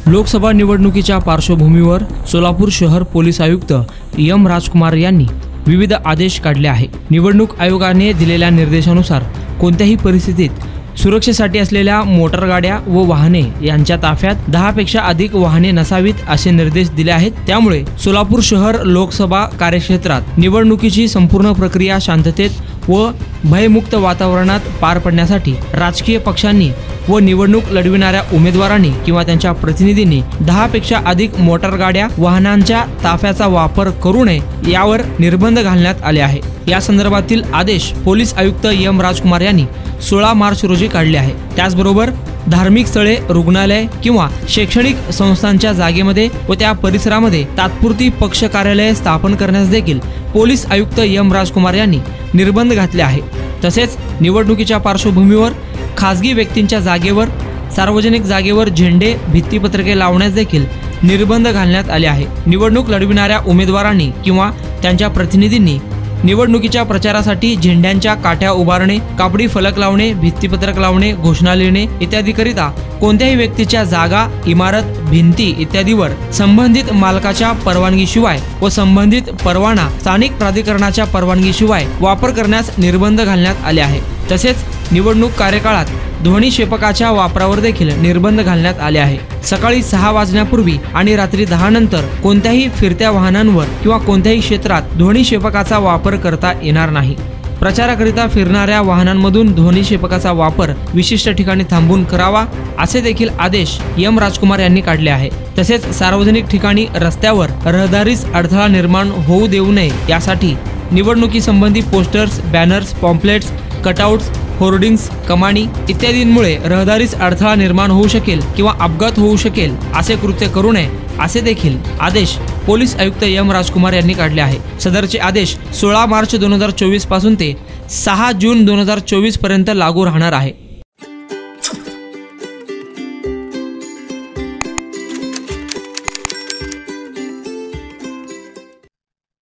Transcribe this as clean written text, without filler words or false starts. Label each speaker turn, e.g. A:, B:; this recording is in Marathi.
A: लोकसभा निवडणुकीच्या पार्श्वभूमीवर सोलापूर शहर पोलीस आयुक्त एम राजकुमार यांनी विविध आदेश काढले आहे। निवडणूक आयोगाने दिलेल्या निर्देशानुसार कोणत्याही परिस्थितीत सुरक्षेसाठी असलेल्या मोटार गाड्या व वाहने यांच्या ताफ्यात 10 पेक्षा अधिक वाहने नसावीत असे निर्देश दिले आहेत। त्यामुळे सोलापूर शहर लोकसभा कार्यक्षेत्रात निवडणुकीची संपूर्ण प्रक्रिया शांततेत व भयमुक्त वातावरणात पार पडण्यासाठी राजकीय पक्षांनी व निवडणूक लढविणाऱ्या उमेदवारांनी किंवा त्यांच्या प्रतिनिधींनी 10 पेक्षा अधिक मोटार गाड्या वाहनांच्या ताफ्याचा वापर करू नये यावर निर्बंध घालण्यात आले आहे। या संदर्भातील आदेश पोलीस आयुक्त एम राजकुमार यांनी 16 मार्च रोजी काढले आहे। त्याचबरोबर धार्मिक स्थळे, रुग्णालय किंवा शैक्षणिक संस्थांच्या जागेमध्ये व त्या परिसरामध्ये तात्पुरती पक्ष कार्यालय स्थापन करण्यास देखील पोलीस आयुक्त एम राजकुमार यांनी निर्बंध घातले आहे। तसेच निवडणुकीच्या पार्श्वभूमीवर खासगी व्यक्तींच्या जागेवर, सार्वजनिक जागेवर झेंडे, भित्तीपत्रके लावण्यास देखील निर्बंध घालण्यात आले आहे। निवडणूक लढविणाऱ्या उमेदवारांनी किंवा त्यांच्या प्रतिनिधींनी निवडणुकीच्या प्रचारासाठी झेंड्यांच्या काठ्या उभारणे, कापडी फलक लावणे, भित्तीपत्रक लावणे, घोषणा लिहिणे इत्यादीकरिता कोणत्याही व्यक्तीच्या जागा, इमारत, भिंती इत्यादीवर संबंधित मालकाच्या परवानगीशिवाय व संबंधित परवाना स्थानिक प्राधिकरणाच्या परवानगीशिवाय वापर करण्यास निर्बंध घालण्यात आले आहे। तसेच निवडणूक कार्यकाळात ध्वनिक्षेपकाच्या वापरावर देखील निर्बंध घालण्यात आले आहे। सकाळी 6 वाजण्यापूर्वी आणि रात्री 10 नंतर कोणत्याही फिरत्या वाहनांवर किंवा कोणत्याही क्षेत्रात ध्वनिक्षेपकाचा वापर करता येणार नाही। प्रचाराकरिता फिरणाऱ्या वाहनांमधून ध्वनिक्षेपकाचा वापर विशिष्ट ठिकाणी थांबून करावा असे देखील आदेश एम राजकुमार यांनी काढले आहे। तसेच सार्वजनिक ठिकाणी रस्त्यावर रहदारीस अडथळा निर्माण होऊ देऊ नये यासाठी निवडणुकी संबंधी posters, banners, pamphlets, cutouts, hoardings, कमानी इत्यादींमुळे रहदारीस अडथळा निर्माण होऊ शकेल किंवा अपघात होऊ शकेल असे कृत्य करू नये असे देखील आदेश पोलीस आयुक्त एम राजकुमार यांनी काढले आहे। सदरचे आदेश 16 मार्च 2024 पासून ते 6 जून 2024 पर्यंत लागू राहणार आहे।